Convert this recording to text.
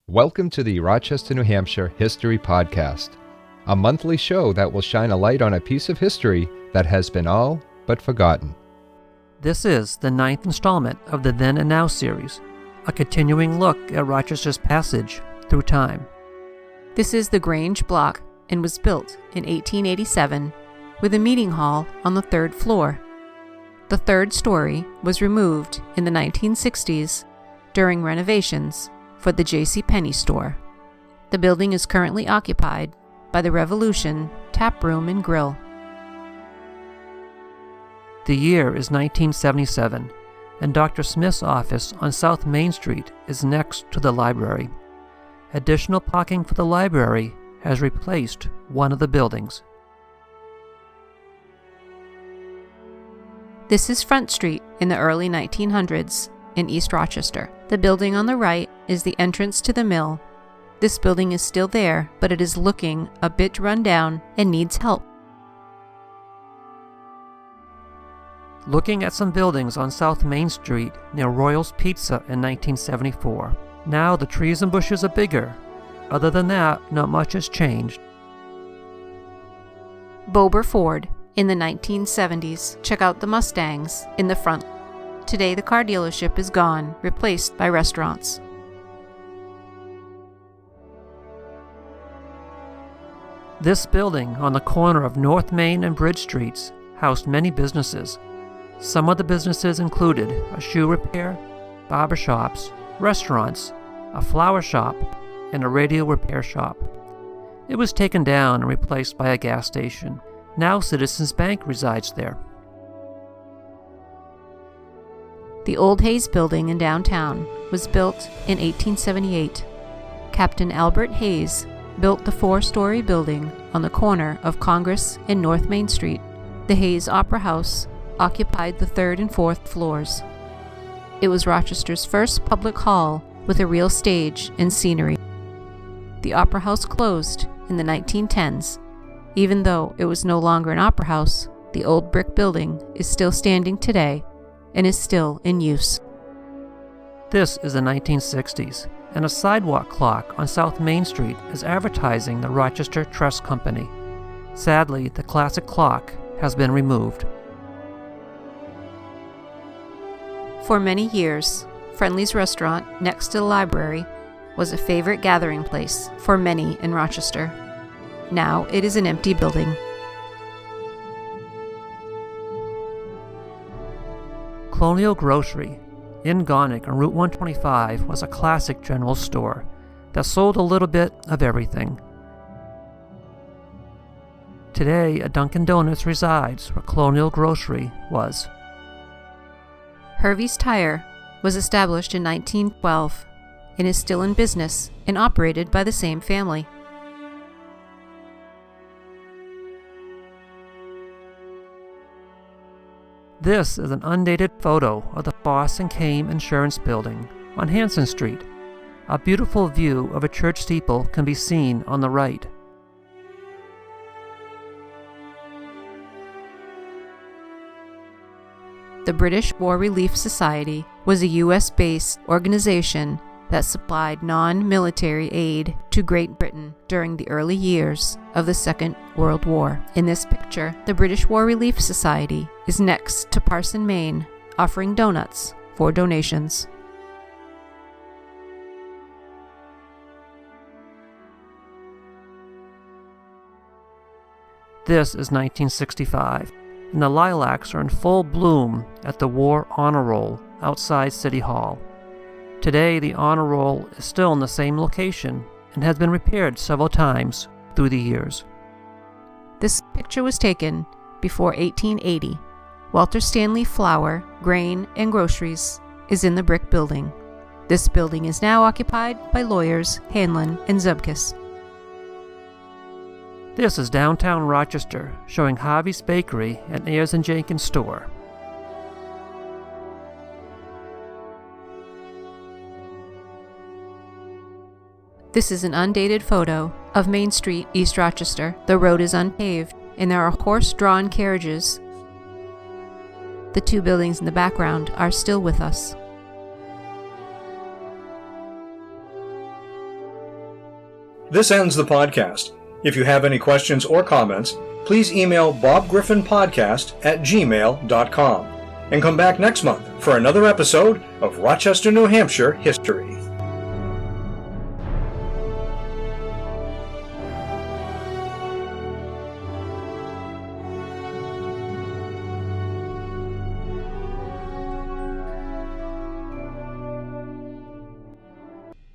Welcome to the Rochester, New Hampshire History Podcast, a monthly show that will shine a light on a piece of history that has been all but forgotten. This is the 9th installment of the Then and Now series, a continuing look at Rochester's passage through time. This is the Grange Block and was built in 1887 with a meeting hall on the third floor. The third story was removed in the 1960s during renovations for the JCPenney store. The building is currently occupied by the Revolution Tap Room and Grill. The year is 1977, and Dr. Smith's office on South Main Street is next to the library. Additional parking for the library has replaced one of the buildings. This is Front Street in the early 1900s in East Rochester. The building on the right is the entrance to the mill. This building is still there, but it is looking a bit run down and needs help. Looking at some buildings on South Main Street near Royal's Pizza in 1974. Now the trees and bushes are bigger. Other than that, not much has changed. Bober Ford in the 1970s. Check out the Mustangs in the front. Today the car dealership is gone, replaced by restaurants. This building on the corner of North Main and Bridge Streets housed many businesses. Some of the businesses included a shoe repair, barber shops, restaurants, a flower shop, and a radio repair shop. It was taken down and replaced by a gas station. Now Citizens Bank resides there. The Old Hayes Building in downtown was built in 1878. Captain Albert Hayes built the four-story building on the corner of Congress and North Main Street. The Hayes Opera House occupied the third and fourth floors. It was Rochester's first public hall with a real stage and scenery. The Opera House closed in the 1910s. Even though it was no longer an opera house, the old brick building is still standing today and is still in use. This is the 1960s, and a sidewalk clock on South Main Street is advertising the Rochester Trust Company. Sadly, the classic clock has been removed. For many years, Friendly's restaurant next to the library was a favorite gathering place for many in Rochester. Now it is an empty building. Colonial Grocery in Gonick on Route 125 was a classic general store that sold a little bit of everything. Today, a Dunkin' Donuts resides where Colonial Grocery was. Hervey's Tire was established in 1912 and is still in business and operated by the same family. This is an undated photo of the Foss and Kame Insurance Building on Hanson Street. A beautiful view of a church steeple can be seen on the right. The British War Relief Society was a U.S.-based organization that supplied non-military aid to Great Britain during the early years of the Second World War. In this picture, the British War Relief Society is next to Parson, Maine, offering donuts for donations. This is 1965, and the lilacs are in full bloom at the War Honor Roll outside City Hall. Today, the Honor Roll is still in the same location and has been repaired several times through the years. This picture was taken before 1880. Walter Stanley Flour, Grain, and Groceries is in the brick building. This building is now occupied by lawyers Hanlon and Zubkis. This is downtown Rochester, showing Harvey's Bakery and Ayers & Jenkins store. This is an undated photo of Main Street, East Rochester. The road is unpaved, and there are horse-drawn carriages. The two buildings in the background are still with us. This ends the podcast. If you have any questions or comments, please email bobgriffinpodcast@gmail.com and come back next month for another episode of Rochester, New Hampshire History.